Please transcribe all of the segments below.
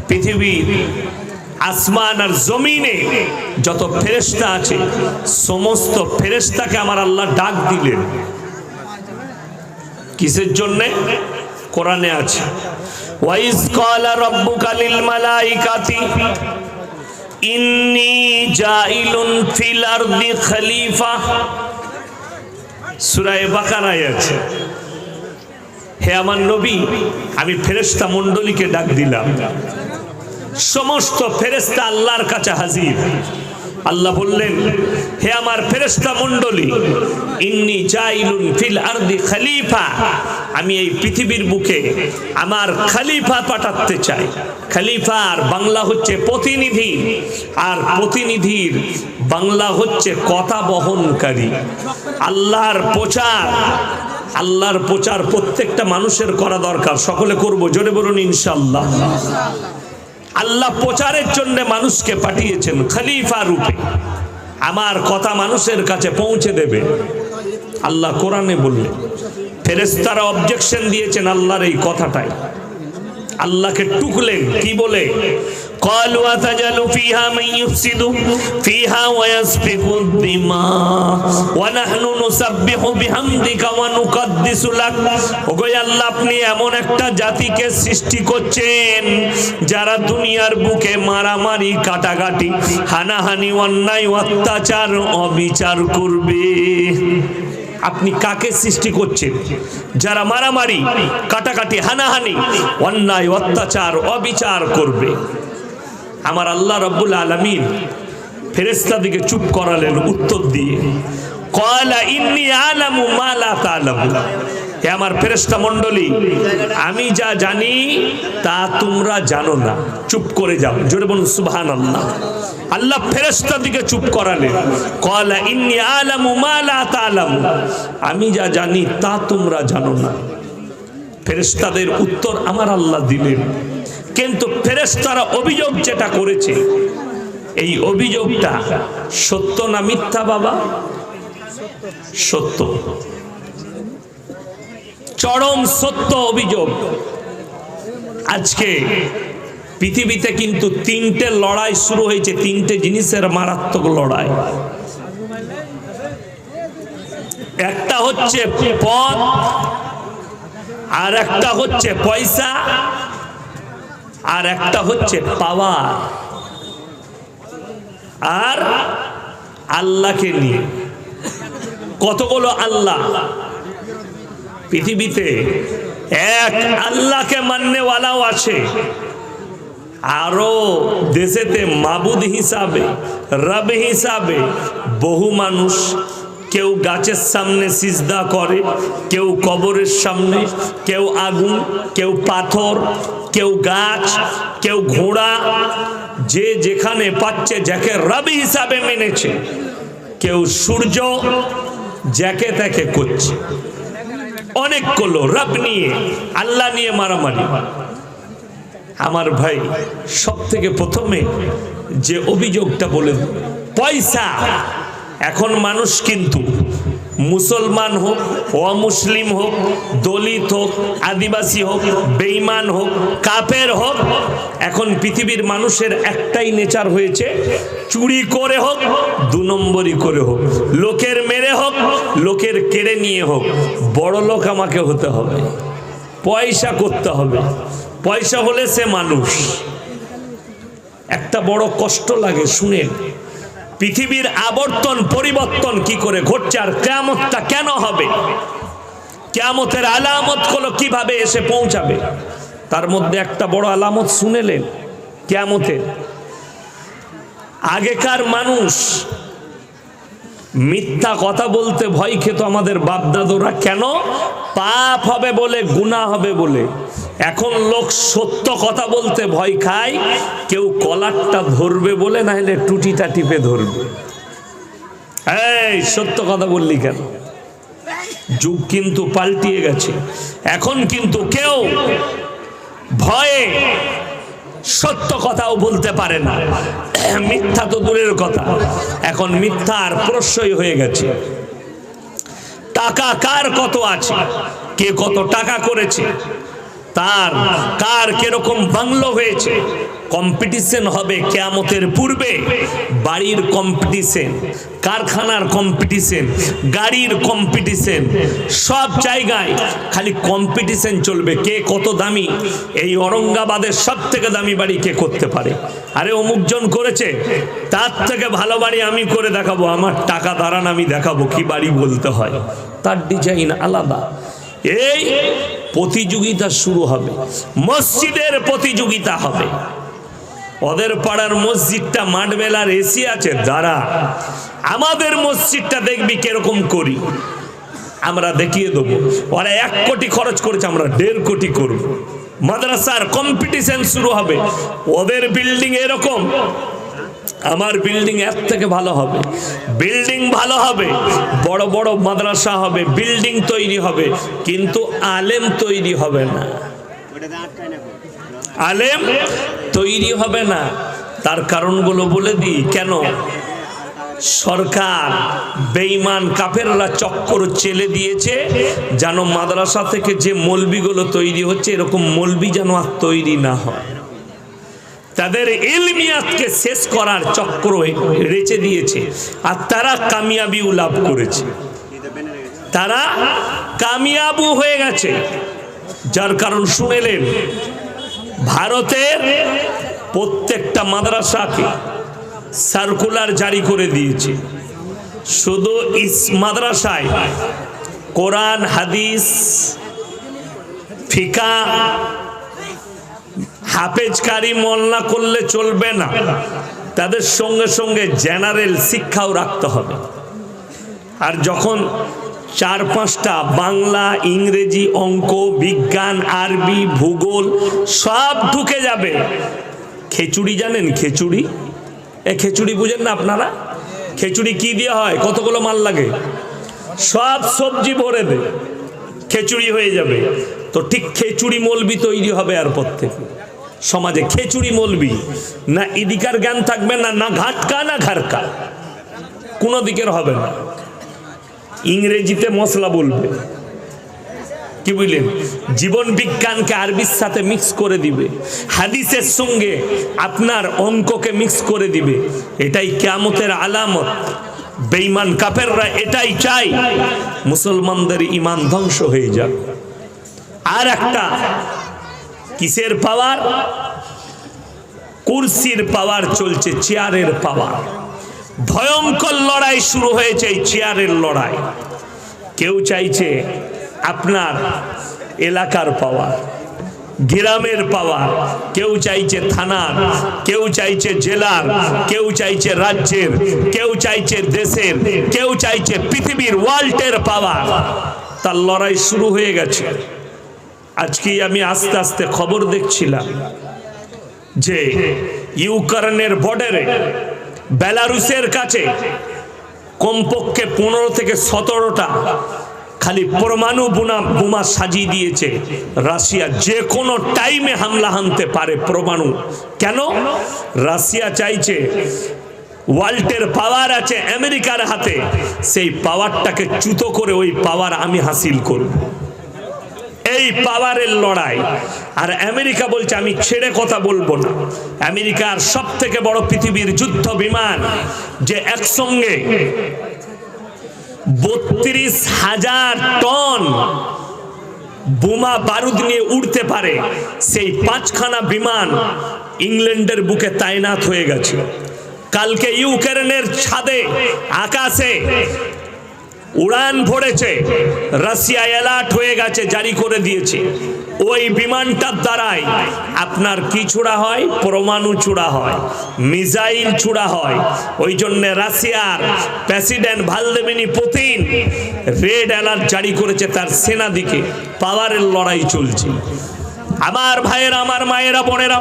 পৃথিবী আসমান আর জমিনে যত ফেরেশতা আছে সমস্ত ফেরেশতাকে আমার আল্লাহ ডাক দিলেন। কিসের জন্য? কোরআনে আছে ওয়াইজ ক্বালা রাব্বুকা লিল মালাইকাতি ইন্নী জাইলুন ফিল আরদি খলিফা। সূরা বাকারায় আছে, হে আমার নবী, আমি ফেরেশতা মণ্ডলীকে ডাক দিলাম। সমস্ত ফেরেশতা আল্লাহর কাছে হাজির। আল্লাহ বললেন, হে আমার ফেরেশতা মণ্ডলী, ইন্নী জাইলুন ফিল আরদি খলিফা, আমি এই পৃথিবীর বুকে আমার খলিফা পাঠাতে চাই। খলিফার বাংলা হচ্ছে প্রতিনিধি, আর প্রতিনিধির বাংলা হচ্ছে কথা বহনকারী। আল্লাহর প্রচার প্রত্যেকটা মানুষের করা দরকার। সকলে করব, জোরে বলুন ইনশাআল্লাহ। আল্লাহ প্রচারের জন্য মানুষকে পাঠিয়েছেন খলিফা রূপে, আমার কথা মানুষের কাছে পৌঁছে দেবে। আল্লাহ কোরআনে বললেন, ফেরেশতারা অবজেকশন দিয়েছেন আল্লাহর এই কথাটাই। আল্লাহকে টুকলেন কি বলে? ক্বালু আতাজালু ফিহা মান ইউফসিদু ফিহা ওয়া ইয়াসফিকু দিমা ওয়া নাহনু নুসাব্বিহু বিহামদিকা ওয়া নুকাদ্দিসু লাক। ওগো আল্লাহ, আপনি এমন একটা জাতিকে সৃষ্টি করছেন যারা দুনিয়ার বুকে মারামারি, কাটাকাটি, হানাহানি, অন্যায়, অত্যাচার, অবিচার করবে। আপনি কাকে সৃষ্টি করছেন যারা মারামারি, কাটাকাটি, হানাহানি, অন্যায়, অত্যাচার, অবিচার করবে? আমার আল্লাহ রাব্বুল আলামিন ফেরেশতাদেরকে চুপ করালেন উত্তর দিয়ে, ক্বালা ইন্নী আ'লামু মা লা তা'লামুন। হে আমার ফেরেশতা মণ্ডলী, আমি যা জানি তা তোমরা জানো না, চুপ করে যাও। জোরে বলুন সুবহানাল্লাহ। আল্লাহ ফেরেশতাদেরকে চুপ করালেন, ক্বালা ইন্নী আ'লামু মা লা তা'লামুন, আমি যা জানি তা তোমরা জানো না। ফেরেশতাদের উত্তর আমার আল্লাহ দিলেন, কিন্তু ফেরেশতারা অভিযোগ যেটা করেছে, এই অভিযোগটা সত্য না মিথ্যা বাবা? সত্য, চরম সত্য অভিযোগ। আজকে পৃথিবীতে কিন্তু তিনটে লড়াই শুরু হয়েছে, তিনটে জিনিসের মারাত্মক লড়াই। একটা হচ্ছে পদ, আর একটা হচ্ছে পয়সা, আর একটা হচ্ছে পাওয়ার। আর আল্লাহকে নিয়ে কতগুলো আল্লাহ পৃথিবীতে? এক আল্লাহকে মাননেওয়ালাও আছে, আরো দেশেতে মাবুদ হিসাবে, রব হিসাবে বহু মানুষ। কেউ গাছের সামনে সিজদা করে, কেউ কবরের সামনে, কেউ আগুন, কেউ পাথর, কেউ গাছ, কেউ ঘোড়া, যে যেখানে পাচ্ছে যাকে রব হিসাবে মেনেছে। কেউ সূর্য, যাকে তাকে করছে। অনেকগুলো রব নিয়ে, আল্লাহ নিয়ে মারামারি। আমার ভাই, সব থেকে প্রথমে যে অভিযোগটা বলে, পয়সা। এখন মানুষ কিন্তু মুসলমান হোক, অমুসলিম হোক, দলিত হোক, আদিবাসী হোক, বেঈমান হোক, কাফের হোক, এখন পৃথিবীর মানুষের একটাই নেচার হয়েছে, চুরি করে হোক, দু নম্বরই করে হোক, লোকের মেরে হোক, লোকের কেড়ে নিয়ে হোক, বড় লোক আমাকে হতে হবে, পয়সা করতে হবে। পয়সা হলে সে মানুষ। একটা বড় কষ্ট লাগে শুনেন, পৃথিবীর আবর্তন পরিবর্তন কি করে ঘটছে, আর কিয়ামতটা কেন হবে, কিয়ামতের আলামত গুলো কিভাবে এসে পৌঁছাবে। তার মধ্যে একটা বড় আলামত শুনেলেন কিয়ামতের। আগেকার মানুষ মিথ্যা কথা বলতে ভয় খেত আমাদের বাপদাদুরা, কেন? পাপ হবে বলে, গুনাহ হবে বলে। এখন লোক সত্য কথা বলতে ভয় খায়, কেউ কলারটা ধরবে বলে, না হলে টুটিটা টিপে ধরবে। এই সত্য কথা বললি কেন? যুগ কিন্তু পাল্টিয়ে গেছে। এখন কিন্তু কেউ ভয়ে সত্য কথাও বলতে পারে না, মিথ্যা তো দূরের কথা, এখন মিথ্যার প্রশ্রয় হয়ে গেছে। টাকা কার কত আছে, কে কত টাকা করেছে, তার কার কিরকম বাংলো হয়েছে। কম্পিটিশন হবে কিয়ামতের পূর্বে, বাড়ির কম্পিটিশন, কারখানার কম্পিটিশন, গাড়ির কম্পিটিশন, সব জায়গায় খালি কম্পিটিশন চলবে, কে কত দামি। এই ঔরঙ্গাবাদের সব থেকে দামি বাড়ি কে করতে পারে, আরে অমুকজন করেছে, তার থেকে ভালো বাড়ি আমি করে দেখাবো, আমার টাকা দাঁড়ান আমি দেখাবো কি বাড়ি বলতে হয়, তার ডিজাইন আলাদা। এই প্রতিযোগিতা শুরু হবে, মসজিদের প্রতিযোগিতা হবে। ওদের পাড়ার মসজিদটা মাঠবেলার এসি আছে, দাঁড়া আমাদের মসজিদটা দেখবি কিরকম করি, আমরা দেখিয়ে দেবো। ওরা 1 কোটি খরচ করেছে, আমরা 1.5 কোটি করব। মাদ্রাসার কম্পিটিশন শুরু হবে, ওদের বিল্ডিং এরকম, আমার বিল্ডিং এর থেকে ভালো হবে। বিল্ডিং ভালো হবে, বড় বড় মাদ্রাসা হবে, বিল্ডিং তৈরি হবে, কিন্তু আলেম তৈরি হবে না, আলেম তৈরি হবে না। তার কারণগুলো বলে দিই কেন। সরকার বেঈমান কাফেররা চক্কর চেলে দিয়েছে যেন মাদ্রাসা থেকে যে মৌলবিগুলো তৈরি হচ্ছে এরকম মৌলবি যেন আর তৈরি না হয়। তাদের ইলমিয়াতকে শেষ করার চক্র রেচে দিয়েছে, আর তারা কামিয়াবি লাভ করেছে, তারা কামিয়াবু হয়ে গেছে। যার কারণ শুনেলেন, ভারতের প্রত্যেকটা মাদ্রাসাকে সার্কুলার জারি করে দিয়েছে, শুধু মাদ্রাসায় কোরআন হাদিস ফিকা হাফেজকারী মোল্লা করলে চলবে না, তাদের সঙ্গে সঙ্গে জেনারেল শিক্ষাও রাখতে হবে। আর যখন 4-5টা বাংলা, ইংরেজি, অঙ্ক, বিজ্ঞান, আরবি, ভূগোল সব ঢুকে যাবে। খিচুড়ি জানেন? খিচুড়ি, এ খিচুড়ি বুঝেন না আপনারা? খিচুড়ি কি দিয়ে হয়? কতগুলো মাল লাগে, সব সবজি ভরে দে, খিচুড়ি হয়ে যাবে। তো ঠিক খিচুড়ি মৌলবি তৈরি হবে আর পর থেকে সমাজে। খিচুড়ি মৌলবি, না ইদিকার জ্ঞান থাকবে না, না ঘাটকা না ঘাড়কা, কোনো দিকের হবে না। ইংরেজিতে মশলা বলবে, কি বুঝলেন? জীবন বিজ্ঞানকে আরবির সাথে মিক্স করে দিবে, হাদিসের সঙ্গে আপনার অঙ্ককে মিক্স করে দিবে। এটাই কিয়ামতের আলামত। বেঈমান কাফেররা এটাই চায়, মুসলমানদের ঈমান ধ্বংস হয়ে যাক। আর একটা কিসের পাওয়ার? কুরসির পাওয়ার চলছে, চেয়ারের পাওয়ার। ভয়ঙ্কর লড়াই শুরু হয়েছে, এই চেয়ারের লড়াই। কেউ চাইছে আপনার এলাকার পাওয়ার, গ্রামের পাওয়ার, কেউ চাইছে থানার, কেউ চাইছে জেলার, কেউ চাইছে রাজ্যের, কেউ চাইছে দেশের, কেউ চাইছে পৃথিবীর ওয়ার্ল্ডের পাওয়ার। তার লড়াই শুরু হয়ে গেছে। আজকে আমি আস্তে আস্তে খবর দেখছিলাম যে ইউক্রেনের বর্ডারে বেলারুসের কাছে কমপক্ষে 15 থেকে 17টা খালি পরমাণু বোমা সাজিয়ে দিয়েছে রাশিয়া। যে কোনো টাইমে হামলা হানতে পারে পরমাণু। কেন? রাশিয়া চাইছে ওয়ার্ল্ডের পাওয়ার আছে আমেরিকার হাতে, সেই পাওয়ারটাকে চ্যুত করে ওই পাওয়ার আমি হাসিল করব। এই পাওয়ারের লড়াই। আর আমেরিকা বলছে আমি ছেড়ে কথা বলবো না। আমেরিকার সব থেকে বড় পৃথিবীর যুদ্ধ বিমান যে একসঙ্গে 32,000 টন বোমা বারুদ নিয়ে উড়তে পারে, সেই 5খানা বিমান ইংল্যান্ডের বুকে তাইনাত হয়ে গেছে। কালকে ইউক্রেনের ছাদে আকাশে উড়ান ভরেছে, রাশিয়া অ্যালার্ট হয়ে গেছে, জারি করে দিয়েছে। ওই বিমানটার দ্বারাই আপনার কি ছোড়া হয়? পরমাণু ছোড়া হয়, মিসাইল ছোড়া হয়। ওই জন্য রাশিয়ার president Vladimir Putin red alert জারি করেছে তার সেনা দিকে। পাওয়ারের লড়াই চলছে। আমার ভাইয়েরা, আমার মায়েরা, বোনেরা,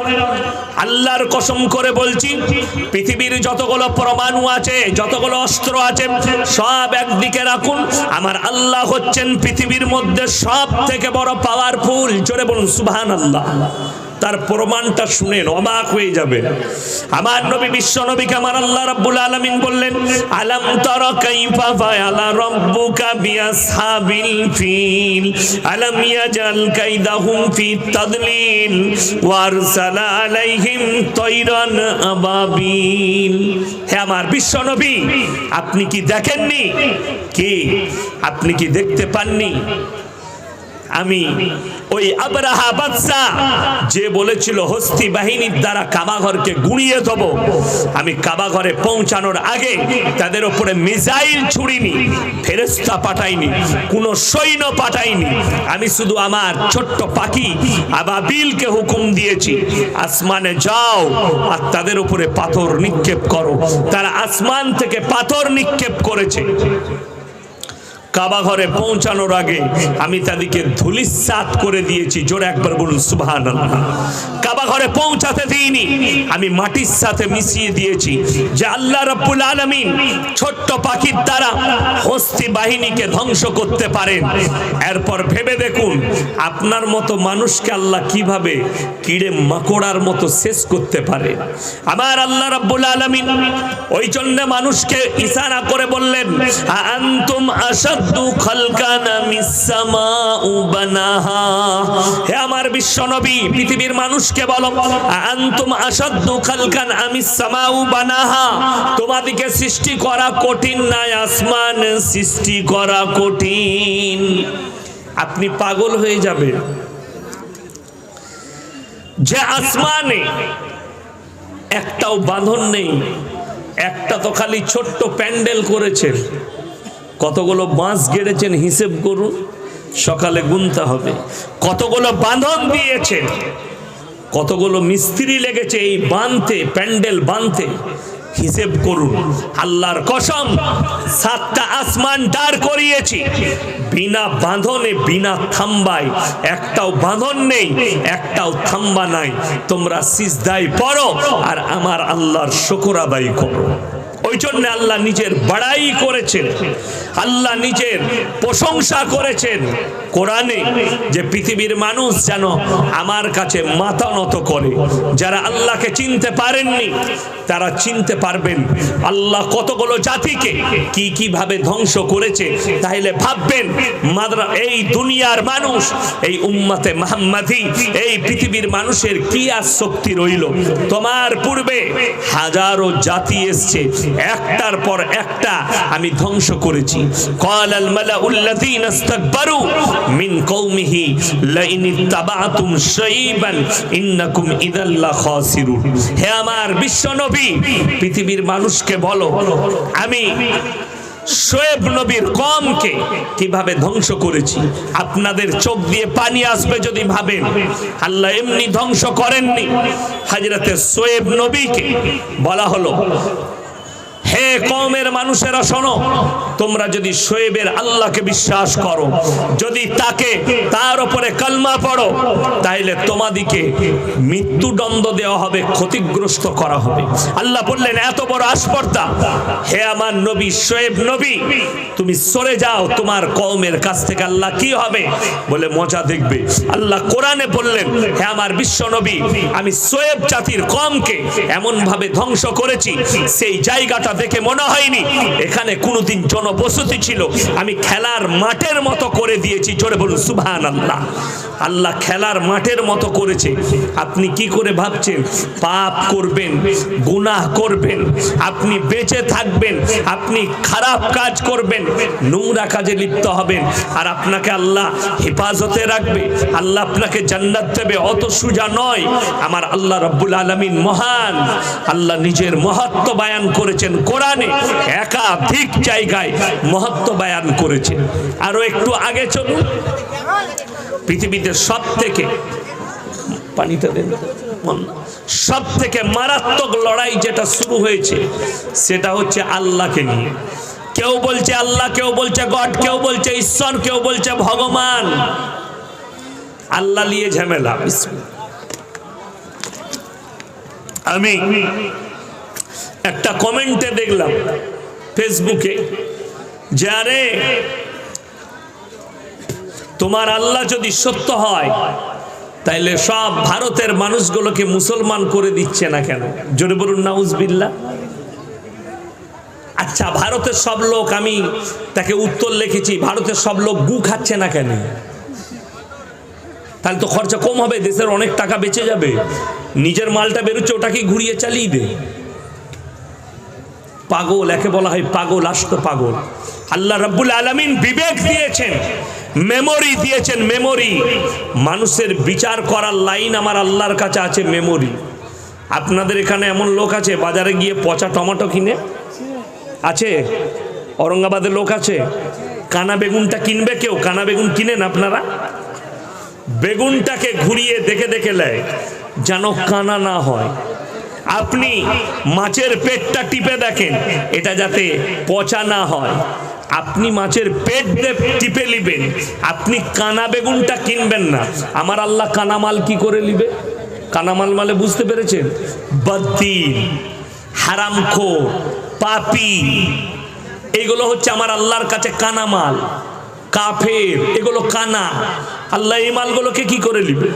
আল্লাহর কসম করে বলছি, পৃথিবীর যতগুলো পরমাণু আছে, যতগুলো অস্ত্র আছে, সব একদিকে রাখুন। আমার আল্লাহ হচ্ছেন পৃথিবীর মধ্যে সব থেকে বড় পাওয়ারফুল। জোরে বলুন সুবহানাল্লাহ। তার প্রমাণটা শুনেন, অবাক হয়ে যাবে। আমার নবী বিশ্ব নবীকে আমার আল্লাহ রাব্বুল আলামিন বললেন, আলাম তারা কাইফা ফাআলা রাব্বুকা বিআসহাবিল ফিল আলাম ইয়াজাল কাইদাহুম ফি তাদলিল ওয়া আরসালা আলাইহিম তায়রান আবাবিল। হে আমার বিশ্ব নবী, আপনি কি দেখেননি? কি আপনি কি দেখতে পাননি? আমি ওই আবরাহা বাদশা যে বলেছিল হস্তি বাহিনীর দ্বারা কাবাঘরকে গুঁড়িয়ে দেব, আমি কাবাঘরে পৌঁছানোর আগে তাদের উপরে মিসাইল ছুড়িনি, ফেরেশতা পাঠাইনি, কোনো সৈন্য পাঠাইনি। আমি শুধু আমার ছোট্ট পাখি আবাবিলকে হুকুম দিয়েছি, আসমানে যাও আর তাদের উপরে পাথর নিক্ষেপ করো। তারা আসমান থেকে পাথর নিক্ষেপ করেছে। কাবা ঘরে পৌঁছানোর আগে আমি তাদেরকে ধূলিসাৎ করে দিয়েছি। জোরে একবার বলুন সুবহানাল্লাহ। কাবা ঘরে পৌঁছাতে দিইনি, আমি মাটির সাথে মিশিয়ে দিয়েছি যে আল্লাহ রাব্বুল আলামিন ছোট্ট পাখির দ্বারা হস্তি বাহিনীকে ধ্বংস করতে পারেন। এরপর ভেবে দেখুন আপনার মতো মানুষকে আল্লাহ কিভাবে কিড়ে মাকড়ার মতো শেষ করতে পারে। আমার আল্লাহ রাব্বুল আলামিন ওই জন্য মানুষকে ইশারা করে বললেন, আনতুম আশাদ হে আমার বিশ্ব নবী, পৃথিবীর মানুষকে বলো, আনতুম আশাদ্দু খালকান আমিস সামাউ বানাহা, তোমাদেরকে সৃষ্টি করা কঠিন না, আসমান সৃষ্টি করা কঠিন। আপনি পাগল হয়ে যাবেন যে আসমানে একটাও বাঁধন নেই, একটা তো খালি ছোট্ট প্যান্ডেল করেছেন, কতগুলো বাঁশ গেড়েছেন হিসেব করুন, সকালে গুনতে হবে। কতগুলো বাঁধন দিয়েছেন, কতগুলো মিস্ত্রি লেগেছে এই বাঁধতে, প্যান্ডেল বাঁধতে, হিসেব করুন। আল্লাহর কসম, 7টা আসমান দাঁড় করিয়েছি বিনা বাঁধনে, বিনা থাম্বায়। একটাও বাঁধন নেই, একটাও থাম্বা নাই। তোমরা সিজদায় পড়ো আর আমার আল্লাহর শুকর আদায় করো। ওই জন্য আল্লাহ নিজের বড়াই করেছেন, আল্লাহ নিজের প্রশংসা করেছেন কোরআনে, যে পৃথিবীর মানুষ যেন আমার কাছে মাথা নত করে। যারা আল্লাহকে চিনতে পারেননি তারা চিনতে পারবেন আল্লাহ কতগুলো জাতিকে কি কিভাবে ধ্বংস করেছে। তাহলে ভাববেন এই দুনিয়ার মানুষ, এই উম্মতে মুহাম্মাদি, এই পৃথিবীর মানুষের কি আর শক্তি রইল। তোমার পূর্বে হাজারো জাতি এসছে, একটার পর একটা আমি ধ্বংস করেছি। ক্বালাল মালাউল্লাযীনা ইসতাকবারু মিন কওমিহি লাইন ইত্তাবাতুম শাইবান ইন্নাকুম ইযাল লাখাসিরুন। হে আমার বিশ্ব নবী, পৃথিবীর মানুষকে বলো আমি শোয়েব নবীর কওমকে কিভাবে ধ্বংস করেছি। আপনাদের চোখ দিয়ে পানি আসবে যদি ভাবেন আল্লাহ এমনি ধ্বংস করেননি। হযরতে শোয়েব নবীকে বলা হলো, হে কওমের মানুষেরা শোনো, তোমরা যদি শোয়েবের আল্লাহকে বিশ্বাস করো, যদি তার উপরে কালমা পড়ো, তাহলে তোমাদিকে মৃত্যুদণ্ড দেওয়া হবে, ক্ষতিগ্রস্ত করা হবে। আল্লাহ বললেন, এত বড় আসপর্দা, হে আমার নবী শোয়েব নবী, তুমি সরে যাও, তোমার কওমের কাছ থেকে আল্লাহ কি হবে বলে মজা দেখবে। আল্লাহ কোরআনে বললেন, হে আমার বিশ্ব নবী, আমি শোয়েব জাতির কওমকে এমন ভাবে ধ্বংস করেছি, সেই জায়গাটা দেখে মনে হয়নি এখানে কোনোদিন জনবসতি ছিল। আমি খেলার মাঠের মতো করে দিয়েছি। জোরে বলুন সুবহানাল্লাহ। আল্লাহ খেলার মাঠের মতো করেছে। আপনি কি করে ভাবছেন পাপ করবেন, গুনাহ করবেন, আপনি বেঁচে থাকবেন, আপনি খারাপ কাজ করবেন, নোংরা কাজে লিপ্ত হবেন, আর আপনাকে আল্লাহ হেফাজতে রাখবে, আল্লাহ আপনাকে জান্নাত দেবে? অত সোজা নয়। আমার আল্লাহ রাব্বুল আলামিন মহান। আল্লাহ নিজের মহত্ব বয়ান করেছেন কোরআনে, একাধিক জায়গায় মহত্ব বয়ান করেছেন। আরো একটু আগে চলুন, পৃথিবীতে সব থেকে মারাত্মক লড়াই যেটা শুরু হয়েছে সেটা হচ্ছে আল্লাহকে নিয়ে। কেউ বলছে আল্লাহ, কেউ বলছে গড, কেউ বলছে ঈশ্বর, কেউ বলছে ভগবান। আল্লাহ নিয়ে ঝামেলা। আমি একটা কমেন্টে দেখলাম ফেসবুকে, যে আরে তোমার আল্লাহ যদি সত্য হয় তাইলে সব ভারতের মানুষগুলোকে মুসলমান করে দিচ্ছে না কেন? জোরে বলুন নাউজুবিল্লাহ। আচ্ছা, ভারতের সব লোক, আমি তাকে উত্তর লিখেছি, ভারতের সব লোক গু খাচ্ছে না কেন? তাহলে তো খরচা কম হবে, দেশের অনেক টাকা বেঁচে যাবে। নিজের মালটা বেরোচ্ছে, ওটাকে ঘুরিয়ে চালিয়ে দে। পাগল, একে বলা হয় পাগল, আস্ত পাগল। আল্লাহ রাব্বুল আলামিন বিবেক দিয়েছেন, মেমোরি দিয়েছেন, মেমোরি। মানুষের বিচার করার লাইন আমার আল্লাহর কাছে আছে, মেমোরি। আপনাদের এখানে এমন লোক আছে বাজারে গিয়ে পচা টমেটো কিনে? আছে? ঔরঙ্গাবাদের লোক আছে? কানা বেগুনটা কিনবে কেউ? কানা বেগুন কিনেন আপনারা? বেগুনটাকে ঘুরিয়ে দেখে দেখে নেয় যেন কানা না হয়। আপনি মাছের পেটটা টিপে দেখেন, এটা যাতে পচা না হয়। আপনি মাছের পেট টিপে নিবেন, আপনি কানা বেগুনটা কিনবেন না। আমার আল্লাহ কানামাল কি করে নিবে? কানামাল মানে বুঝতে পেরেছেন? বদ্দিন, হারামখোর, পাপী, এগুলো হচ্ছে আমার আল্লাহর কাছে কানামাল। কাফের, এগুলো কানা। আল্লাহ এই মালগুলোকে কি করে নিবে?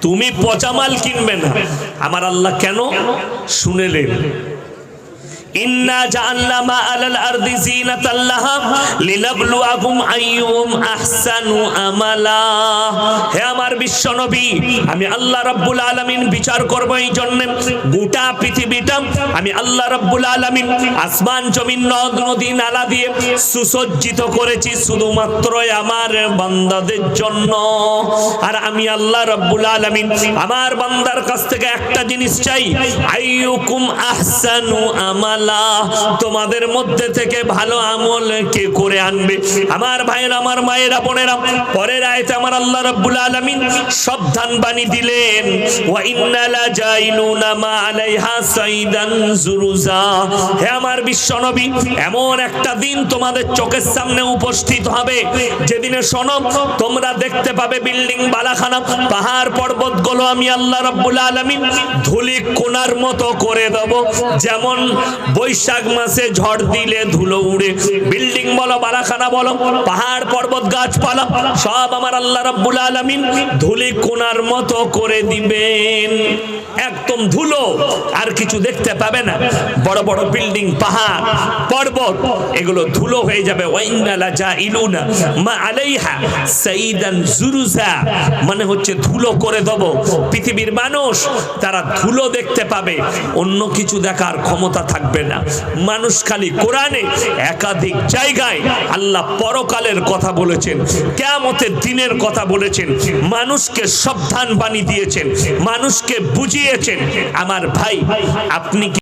তুমি পচা মাল কিনবে না। আমার আল্লাহ কেন? শুনেলেন, ইন্না জাআলনা মা আলাল আরদি যিনাতাল লাহা লিনাবলুয়াকুম আইয়ুহুম আহসানু আমালা। হে আমার বিশ্ব নবী, আমি আল্লাহ রাব্বুল আলামিন বিচার করব এই জন্য গোটা পৃথিবীটা আমি আল্লাহ রাব্বুল আলামিন আসমান জমিন নদ নদী নালা দিয়ে সুসজ্জিত করেছি শুধুমাত্র আমার বান্দাদের জন্য। আর আমি আল্লাহ রাব্বুল আলামিন আমার বান্দার কাছ থেকে একটা জিনিস চাই, আইয়ুকুম আহসানু আমালা। তোমাদের মধ্যে থেকে ভালো আমল কে করে আনবে? আমার ভাইয়েরা, আমার মায়েরা, বোনেরা, পরের আয়াতে আমার আল্লাহ রাব্বুল আলামিন সাবধান বাণী দিলেন, ওয়া ইন্না লা জাইলুনা মা আলাইহা সাইদান জুরুজা। হে আমার বিশ্ব নবী, এমন একটা দিন তোমাদের চোখের সামনে উপস্থিত হবে যেদিনে শোনো, তোমরা দেখতে পাবে বিল্ডিং বালাখানা, পাহাড় পর্বতগুলো আমি আল্লাহ রাব্বুল আলামিন ধুলি কোনার মতো করে দেব। যেমন বৈশাখ মাসে ঝড় দিলে ধুলো উড়ে, বিল্ডিং বলো, বালাখানা বলো, পাহাড় পর্বত গাছপালা সব আমার আল্লাহ রাব্বুল আলামিন ধুলি কোনার মতো করে দিবেন। একদম ধুলো, আর কিছু দেখতে পাবে না। বড় বড় বিল্ডিং, পাহাড় পর্বত, এগুলো ধুলো হয়ে যাবে। ওয়াইন্না লা জাইলুনা মা আলাইহা সাইদান জুরুজা, মানে হচ্ছে ধুলো করে দেব। পৃথিবীর মানুষ তারা ধুলো দেখতে পাবে, অন্য কিছু দেখার ক্ষমতা থাকবে না। মানুষ খালি কোরআনে একাধিক জায়গায় আল্লাহ পরকালের কথা বলেছেন, কিয়ামতের দিনের কথা বলেছেন, মানুষকে সাবধান বাণী দিয়েছেন, মানুষকে বুঝিয়েছেন। আমার ভাই, আপনি